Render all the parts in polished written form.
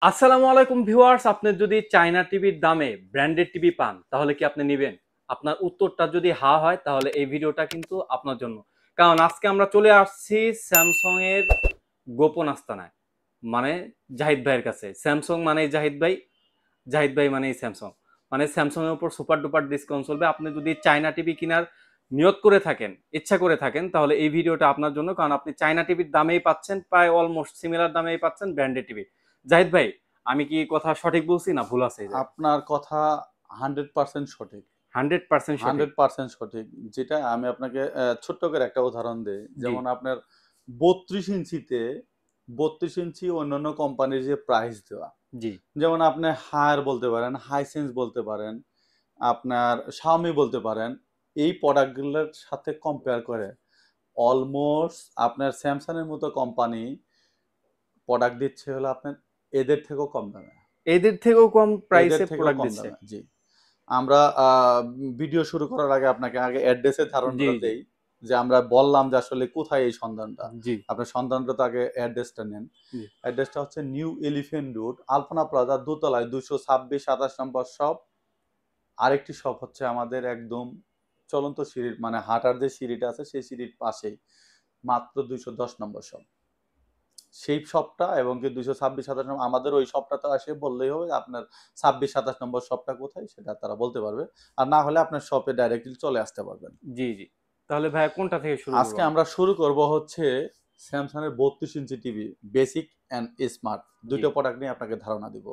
আসসালামু আলাইকুম ভিউয়ার্স, আপনি যদি চায়না টিভির দামে ব্র্যান্ডেড টিভি পান তাহলে কি আপনি নেবেন? আপনার উত্তরটা যদি হ্যাঁ হয় তাহলে এই ভিডিওটা কিন্তু আপনার জন্য। কারণ আজকে আমরা চলে আসছি স্যামসাং এর গোপন আস্তানায়, মানে জাহিদ ভাইয়ের কাছে। স্যামসাং মানেই জাহিদ ভাই, জাহিদ ভাই মানেই স্যামসাং। মানে স্যামসাং এর উপর সুপার ডুপার ডিসকাউন্ট চলবে। আপনি যদি চায়না টিভি কেনার নিয়ত করে থাকেন, ইচ্ছা করে থাকেন, তাহলে এই ভিডিওটা আপনার জন্য। কারণ আপনি চায়না টিভির দামেই পাচ্ছেন, প্রায় অলমোস্ট সিমিলার দামেই পাচ্ছেন ব্র্যান্ডেড টিভি। জাহিদ ভাই, আমি কি কথা সঠিক বলছি না ভুল আছে? আপনার কথা 100% সঠিক। 100% সঠিক। 100% সঠিক। যেটা আমি আপনাকে ছোট্ট করে একটা উদাহরণ দেই। জি যেমন আপনার 32 ইঞ্চিতে 32 ইঞ্চি অন্যান্য কোম্পানির যে প্রাইস দেওয়া। জি যেমন আপনি হায়ার বলতে পারেন, হাইসেন্স বলতে পারেন, আপনার Xiaomi বলতে পারেন। এই প্রোডাক্টগুলোর সাথে কম্পেয়ার করে অলমোস্ট আপনার স্যামসাং এর মতো কোম্পানি প্রোডাক্ট দিচ্ছে হলো আপনার এদের থেকেও কম দামে। এদের থেকেও কম এদের প্রাইসে থেকেও প্রোডাক্ট কম দিচ্ছে। দামে। জি। আমরা ভিডিও শুরু করার আগে আপনাকে আগে অ্যাড্রেসের জি ধারণাটা জি দেই। যে আমরা বললাম যে আসলে কোথায় এই সন্ধানটা। জি আপনার সন্ধানটা তো আগে অ্যাড্রেসটা নেন। জি অ্যাড্রেসটা হচ্ছে নিউ এলিফ্যান্ট রোড, আলপনা প্লাজা, দোতলায় 226-27 নম্বর শপ। আরেকটি শপ হচ্ছে আমাদের একদম চলন্ত সিঁড়ির মানে হাঁটার যে সিঁড়িটা আছে সেই সিঁড়ির পাশেই মাত্র 210 নম্বর শপ। সেই শপটা এবং কি 226-27 নম্বর আমাদের ওই শপটাতে আসে বললেই হবে আপনার 26-27 নম্বর শপটা কোথায় সেটা তারা বলতে পারবে। আর না হলে আপনার শপে ডাইরেক্টলি চলে আসতে পারবেন। জি জি। তাহলে ভাইয়া কোনটা থেকে শুরু করবো আজকে আমরা? আমরা শুরু করব হচ্ছে স্যামসাং এর 32 inch TV, basic and smart জি দুটো প্রোডাক্ট নিয়ে আপনাকে ধারণা দিব।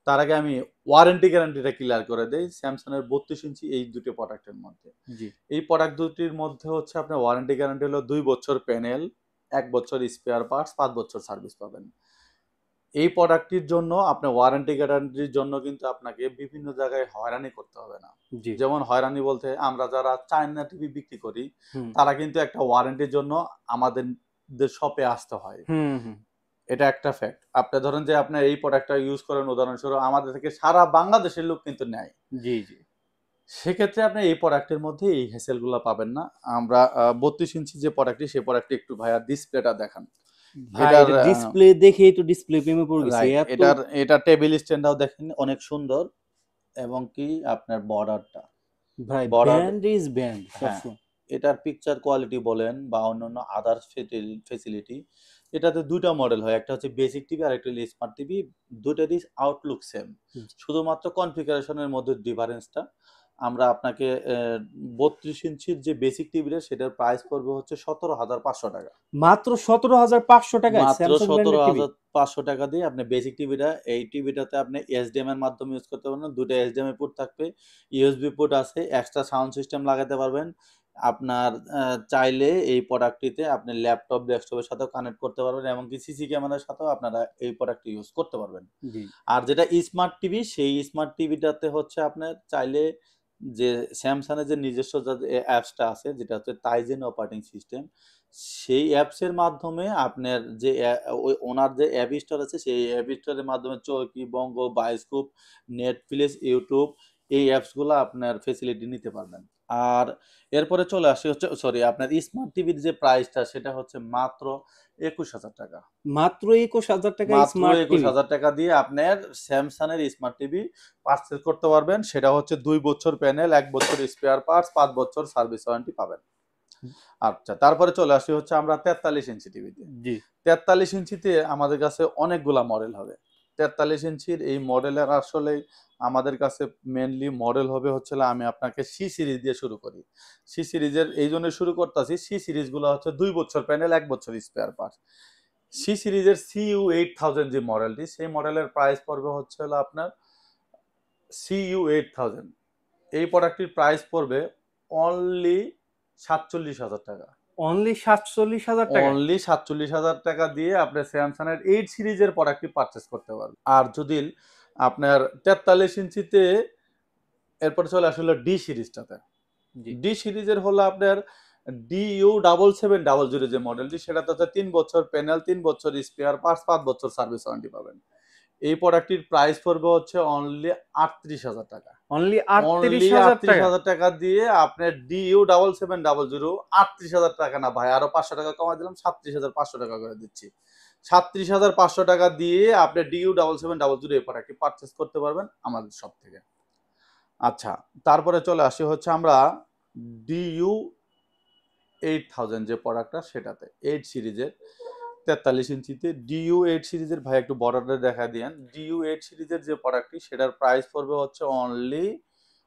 তার আগে আমি ওয়ারেন্টি গ্যারান্টিটা ক্লিয়ার করে দেই স্যামসাং এর 32 ইঞ্চি এই দুটো প্রোডাক্টের মধ্যে। জি এই প্রোডাক্ট দুটির মধ্যে হচ্ছে আপনার ওয়ারেন্টি গ্যারান্টি হলো 2 বছর প্যানেল, 1 বছর স্পেয়ার পার্টস, 5 বছর সার্ভিস পাবেন। এই প্রোডাক্টটির জন্য আপনার ওয়ারেন্টি গ্যারান্টির জন্য কিন্তু আপনাকে বিভিন্ন জায়গায় হয়রানি করতে হবে না। জি। যেমন হয়রানি বলতে আমরা যারা চায়না টিভি বিক্রি করি হুম তারা কিন্তু একটা ওয়ারেন্টির জন্য আমাদের শপে আসতে হয়। হুম হুম। এটা একটা ফ্যাক্ট। আপনি ধরেন যে আপনার এই প্রোডাক্টটা ইউজ করেন উদাহরণস্বরূপ আমাদের থেকে সারা বাংলাদেশের লোক কিন্তু নেয়। জি জি। সেক্ষেত্রে আপনি এই প্রোডাক্টের মধ্যে এই হ্যাসেলগুলো পাবেন না। আমরা 32 ইঞ্চি যে প্রোডাক্টটি সেই প্রোডাক্টটি একটু ভাইয়া ডিসপ্লেটা দেখান। ভাই, এটার এটা ডিসপ্লে দেখেই তো ডিসপ্লে প্রেমে পড়ে গেছি রাইট। এত। এটা টেবিল স্ট্যান্ডটাও দেখেন অনেক সুন্দর এবং কি আপনার বর্ডারটা ভাই, বর্ডার ব্যান্ড ইজ ব্যান্ড হ্যাঁ, সবসময়। এটার পিকচার কোয়ালিটি বলেন বা অন্যান্য আদার্স ফেসিলিটি এটাতে ২ টা মডেল হয়। একটা হচ্ছে বেসিক টিভি আর একটা হলো স্মার্ট টিভি। দুটারই আউটলুক সেম। শুধুমাত্র কনফিগারেশনের মধ্যে ডিফারেন্সটা আমরা আপনাকে ৩২ ইঞ্চির যে বেসিক টিভিটা সেটার প্রাইস পড়বে হচ্ছে ৳১৭,৫০০। মাত্র 17,500 টাকায় মাত্র স্যামসাং ব্র্যান্ডের টিভি। ৳১৭,৫০০ দিয়ে আপনি বেসিক টিভিটা এই টিভিটাতে আপনি এইচডিএমআই এর মাধ্যমে ইউজ করতে পারবেন। ২ টা এইচডিএমআই পোর্ট থাকবে, ইউএসবি পোর্ট আছে, এক্সট্রা সাউন্ড সিস্টেম লাগাতে পারবেন। আপনার চাইলে এই প্রোডাক্টটিতে আপনি ল্যাপটপ, ডেস্কটপের সাথেও কানেক্ট করতে পারবেন এমনকি সিসি ক্যামেরার সাথেও আপনারা এই প্রোডাক্টটি ইউজ করতে পারবেন। জি আর যেটা স্মার্ট টিভি সেই স্মার্ট টিভিটাতে হচ্ছে আপনার চাইলে যে স্যামসাং এর যে নিজস্ব যে অ্যাপসটা আছে যেটা হচ্ছে টাইজেন অপারেটিং সিস্টেম সেই অ্যাপসের মাধ্যমে আপনার যে ওই ওনার যে অ্যাপ স্টোর আছে সেই অ্যাপ স্টোরের মাধ্যমে চরকি, বঙ্গ, বায়োস্কোপ, নেটফ্লিক্স, ইউটিউব এই অ্যাপসগুলো আপনার ফেসিলিটি নিতে পারবেন। আর এরপরে চলে আসি হচ্ছে সরি আপনার স্মার্ট টিভির যে প্রাইসটা সেটা হচ্ছে মাত্র ৳২১,০০০। মাত্র 21,000 টাকায় মাত্র স্মার্ট টিভি। ৳২১,০০০ দিয়ে আপনার স্যামসাং এর স্মার্ট টিভি পারচেজ করতে পারবেন। সেটা হচ্ছে ২ বছর প্যানেল, ১ বছর স্পেয়ার পার্টস, ৫ বছর সার্ভিস ওয়ারেন্টি পাবেন। আচ্ছা, তারপরে চলে আসি হচ্ছে আমরা ৪৩ ইঞ্চি টিভিতে। জি ৪৩ ইঞ্চিতে আমাদের কাছে অনেকগুলা মডেল হবে। ৪৩ ইঞ্চির এই মডেলের আসলে আমাদের কাছে মেইনলি মডেল হবে হচ্ছে হলো আমি আপনাকে সি সিরিজ দিয়ে শুরু করি। সি সিরিজের এইজন্য শুরু করতাছি, সি সিরিজগুলো হচ্ছে ২ বছর প্যানেল, ১ বছর স্পেয়ার পার্টস। সি সিরিজের CU8000 যে মডেলটি সেই মডেলের প্রাইস পড়বে হচ্ছে হলো আপনার CU8000 এই প্রোডাক্টটির প্রাইস পড়বে অনলি ৳৪৭,০০০। অনলি 47,000 টাকায়। অনলি ৳৪৭,০০০ দিয়ে আপনি স্যামসাং এর 8 সিরিজের প্রোডাক্টটি পারচেজ করতে পারবেন। আর যদি আপনার ৪৩ ইঞ্চিতে এরপরে চলে আসলে ডি সিরিজটাতে। জি ডি সিরিজের হলো আপনার DU7700 যে মডেলটি সেটাতে হচ্ছে ৩ বছর প্যানেল, ৩ বছর স্পেয়ার পার্টস, ৫ বছর সার্ভিস ওয়ারেন্টি পাবেন। এই প্রোডাক্টটির প্রাইস পড়বে হচ্ছে অনলি ৳৩৮,০০০। অনলি আটত্রিশ অনলি হাজার টাকা ৳৩৮,০০০ দিয়ে আপনার DU7700 ৳৩৮,০০০ না ভাই আরো ৳৫০০ কমায় দিলাম ৳৩৭,৫০০ করে দিচ্ছি। 37,500 টাকা দিয়ে আপনি DU7700 এই প্রোডাক্টটি পারচেস করতে পারবেন আমাদের শপ থেকে। আচ্ছা, তারপরে চলে আসি হচ্ছে আমরা DU8000 যে প্রোডাক্টটা সেটাতে 8 সিরিজের 43 ইঞ্চিতে DU8 সিরিজের ভাই একটু বর্ডারটা দেখা দিয়েন। DU8 সিরিজের যে প্রোডাক্টটি সেটার প্রাইস পড়বে হচ্ছে অনলি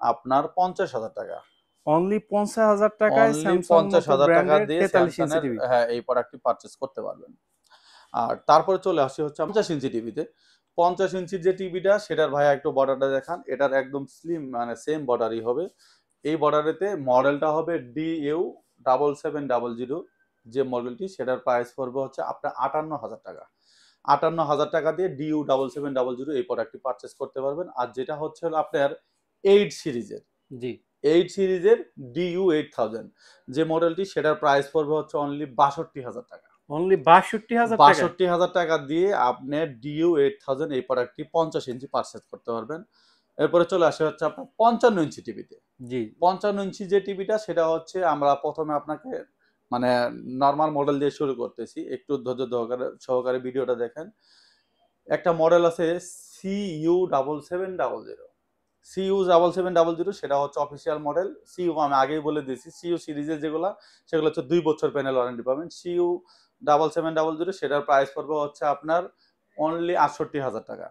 আপনার 50,000 টাকা। অনলি 50,000 টাকায় অনলি স্যামসাং মতো 50,000 টাকা ব্র্যান্ডের দিয়ে 43 ইঞ্চি স্যামসাংয়ের টিভি। হ্যাঁ এই প্রোডাক্টটি পারচেস করতে পারবেন। আর তারপরে চলে আসি হচ্ছে 50 ইঞ্চি টিভিতে। 50 ইঞ্চির যে টিভিটা সেটার ভাইয়া একটু বর্ডারটা দেখান। এটার একদম স্লিম মানে সেম বর্ডারই হবে। এই বর্ডারেতে মডেলটা হবে DU7700 যে মডেলটি সেটার প্রাইস পড়বে হচ্ছে আপনার 58,000 টাকা। 58,000 টাকা দিয়ে DU7700 এই প্রোডাক্টটি পারচেস করতে পারবেন। আর যেটা হচ্ছে হলো আপনার 8 সিরিজের জি 8 সিরিজের DU8000 যে মডেলটি সেটার প্রাইস পড়বে হচ্ছে অনলি 62,000 টাকা। অনলি 62,000 টাকায়। 62,000 টাকা দিয়ে আপনি DU8000 এই প্রোডাক্টটি 50 ইঞ্চি পারচেস করতে পারবেন। এরপরে চলে আসে হচ্ছে আপনার 55 ইঞ্চি টিভিতে। জি 55 ইঞ্চি যে টিভিটা সেটা হচ্ছে আমরা প্রথমে আপনাকে মানে নরমাল মডেল দিয়ে শুরু করতেছি। একটু ধৈর্য সহকারে ভিডিওটা দেখেন। একটা মডেল আছে CU7700 CU7700 সেটা হচ্ছে অফিসিয়াল মডেল। CU আমি আগেই বলে দিয়েছি CU সিরিজের যেগুলা সেগুলো হচ্ছে 2 বছর প্যানেল ওয়ারেন্টি পাবেন। CU7700 সেটার প্রাইস পড়বে হচ্ছে আপনার অনলি 68,000 টাকা।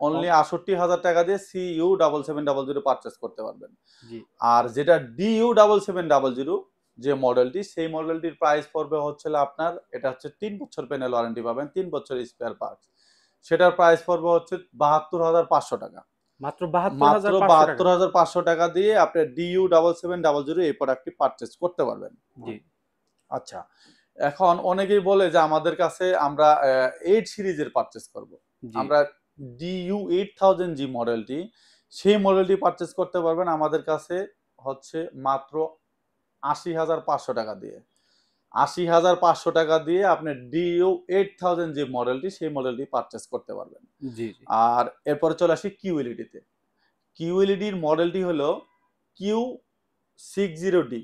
অনলি 68,000 টাকা দিয়ে CU7700 পারচেস করতে পারবেন। জি আর যেটা DU7700 যে মডেলটি সেই মডেলটির প্রাইস পড়বে হচ্ছে আপনার এটা হচ্ছে 3 বছর প্যানেল ওয়ারেন্টি পাবেন, 3 বছর স্পেয়ার পার্টস। সেটার প্রাইস পড়বে হচ্ছে 72,500 টাকা। মাত্র মাত্র 72,500 টাকা। 72,500 টাকা দিয়ে আপনি DU7700 এই প্রোডাক্টটি পারচেস করতে পারবেন। জি আচ্ছা, এখন অনেকেই বলে যে আমাদের কাছে আমরা 8 সিরিজের পারচেস করব। জি আমরা DU8000 যে মডেলটি সেই মডেলটি পারচেস করতে পারবেন আমাদের কাছে হচ্ছে মাত্র 80,500 টাকা দিয়ে। 80,500 টাকা দিয়ে আপনি DU8000 যে মডেলটি সেই মডেলটি পারচেস করতে পারবেন। জি জি আর এরপরে চলে আসি QLED-তে। QLED-র মডেলটি হলো Q60D।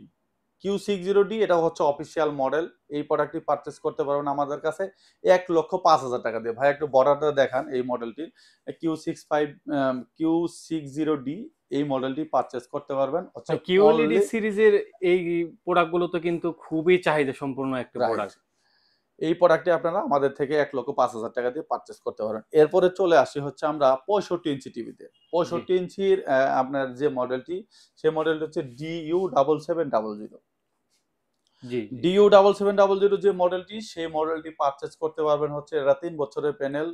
Q60D এটা হচ্ছে অফিসিয়াল মডেল। এই প্রোডাক্টটি পারচেস করতে পারবেন আমাদের কাছে 1,05,000 টাকা দিয়ে। ভাই একটু বর্ডারটা দেখান এই মডেলটির। Q60D এই মডেলটি পারচেস করতে পারবেন হচ্ছে QLED অনলি সিরিজের এই প্রোডাক্টগুলো তো কিন্তু খুবই চাহিদা সম্পূর্ণ একটা রাইট। প্রোডাক্ট। এই প্রোডাক্টটি আপনারা আমাদের থেকে 1,05,000 টাকা দিয়ে পারচেস করতে পারেন। এরপরে চলে আসি হচ্ছে আমরা 65 ইঞ্চি টিভিতে। 65 ইঞ্চির আপনার যে মডেলটি সেই মডেলটি হচ্ছে DU7700। জি জি DU7700 যে মডেলটি সেই মডেলটি পারচেস করতে পারবেন হচ্ছে এটা 3 বছরের প্যানেল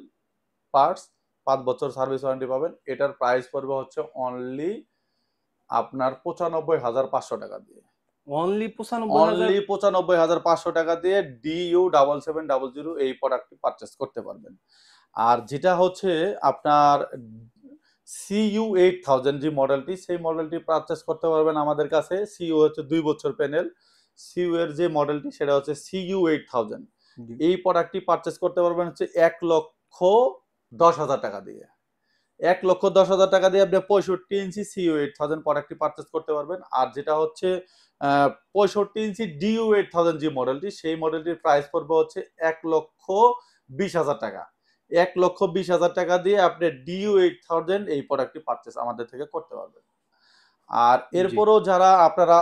পার্টস 5 বছর সার্ভিস ওয়ারেন্টি পাবেন। এটার প্রাইস পড়বে হচ্ছে অনলি আপনার 95,500 টাকা দিয়ে। অনলি 95,000। অনলি 95,500 টাকা দিয়ে DU7700 এই প্রোডাক্টটি পারচেস করতে পারবেন। আর যেটা হচ্ছে আপনার CU8000 যে মডেলটি সেই মডেলটি পারচেস করতে পারবেন আমাদের কাছে। CU হচ্ছে 2 বছর প্যানেল। CU এর যে মডেলটি সেটা হচ্ছে CU8000। জি এই প্রোডাক্টটি পারচেস করতে পারবেন হচ্ছে 1,10,000 টাকা দিয়ে। 1,10,000 টাকা দিয়ে আপনি 65 ইঞ্চি CU8000 প্রোডাক্টটি পারচেস করতে পারবেন। আর যেটা হচ্ছে 65 ইঞ্চি DU8000 যে মডেলটি সেই মডেলটির প্রাইস পড়বে হচ্ছে 1,20,000 টাকা। 1,20,000 টাকা দিয়ে আপনি DU8000 এই প্রোডাক্টটি পারচেস আমাদের থেকে করতে পারবেন। আর জি এরপরও যারা আপনারা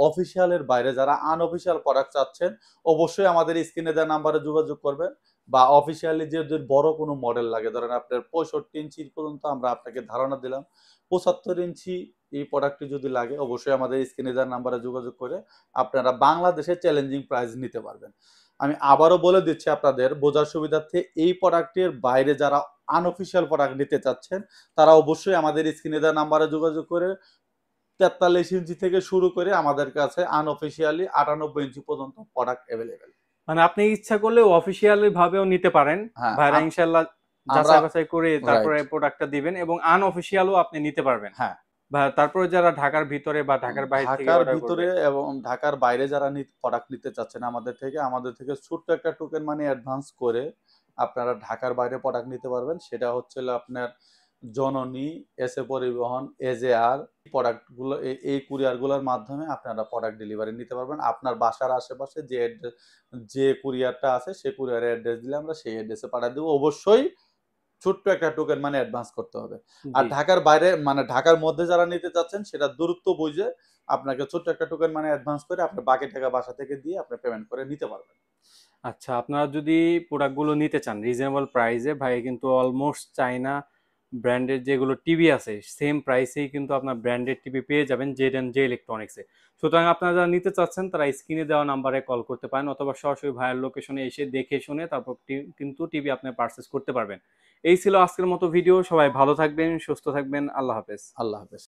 অফিসিয়ালের বাইরে যারা আনঅফিসিয়াল প্রোডাক্ট চাচ্ছেন অবশ্যই আমাদের স্ক্রিনে দেওয়া নাম্বারে যোগাযোগ করবেন বা অফিসিয়ালি যে বড় কোনো মডেল লাগে ধরেন আপনার 65 ইঞ্চি পর্যন্ত আমরা আপনাকে ধারণা দিলাম 75 ইঞ্চি এই প্রোডাক্টটি যদি লাগে অবশ্যই আমাদের স্ক্রিনে দেওয়া নাম্বারে যোগাযোগ করে আপনারা বাংলাদেশে চ্যালেঞ্জিং প্রাইস নিতে পারবেন। আমি আবারও বলে দিচ্ছি আপনাদের বোঝার সুবিধার্থে এই প্রোডাক্টের বাইরে যারা আনঅফিসিয়াল প্রোডাক্ট নিতে চাচ্ছেন তারা অবশ্যই আমাদের স্ক্রিনে দেওয়া নাম্বারে যোগাযোগ করে 43 ইঞ্চি থেকে শুরু করে আমাদের কাছে আনঅফিসিয়ালি 98 ইঞ্চি পর্যন্ত প্রোডাক্ট अवेलेबल। মানে আপনি ইচ্ছা করলে অফিসিয়ালি ভাবেও নিতে পারেন। হ্যাঁ ভাইরা ইনশাআল্লাহ আমরা যাচাই বাছাই করে তারপরে রাইট প্রোডাক্টটা দিবেন এবং আনঅফিসিয়ালও আপনি নিতে পারবেন। হ্যাঁ তারপরে যারা ঢাকার ভিতরে বা ঢাকার বাইরে থেকে ঢাকার অর্ডার করবে। ভিতরে এবং ঢাকার বাইরে যারা প্রোডাক্ট নিতে চাচ্ছেন আমাদের থেকে ছোট্ট একটা টোকেন মানি অ্যাডভান্স করে আপনারা ঢাকার বাইরে প্রোডাক্ট নিতে পারবেন। সেটা হচ্ছে আপনার জননী, এসএ পরিবহন, এজেআর প্রোডাক্টগুলো, এই কুরিয়ারগুলোর মাধ্যমে আপনারা প্রোডাক্ট ডেলিভারি নিতে পারবেন। আপনার বাসার আশেপাশে যে কুরিয়ারটা আছে সেই কুরিয়ারের অ্যাড্রেস দিলে আমরা সেই অ্যাড্রেসে পাঠিয়ে দেবো। অবশ্যই ছোট্ট একটা টোকেন মানে অ্যাডভান্স করতে হবে। আর জি। ঢাকার বাইরে মানে ঢাকার মধ্যে যারা নিতে চাচ্ছেন সেটা দূরত্ব বুঝে আপনাকে ছোট্ট একটা টোকেন মানে অ্যাডভান্স করে আপনার বাকি টাকা বাসা থেকে দিয়ে আপনি পেমেন্ট করে নিতে পারবেন। আচ্ছা, আপনারা যদি প্রোডাক্টগুলো নিতে চান রিজনেবল প্রাইসে, ভাই কিন্তু অলমোস্ট চায়না ব্র্যান্ডের যেগুলো টিভি আছে সেম প্রাইসেই কিন্তু আপনার ব্র্যান্ডেড টিভি পেয়ে যাবেন জে ইলেকট্রনিক্সে। সুতরাং আপনারা যারা নিতে চাচ্ছেন তারা স্ক্রিনে দেওয়া নাম্বারে কল করতে পারেন অথবা সরাসরি ভাইয়ের লোকেশনে এসে দেখে শুনে তারপর কিন্তু টিভি আপনি পারচেস করতে পারবেন। এই ছিল আজকের মতো ভিডিও। সবাই ভালো থাকবেন, সুস্থ থাকবেন। আল্লাহ হাফেজ। আল্লাহ হাফেজ।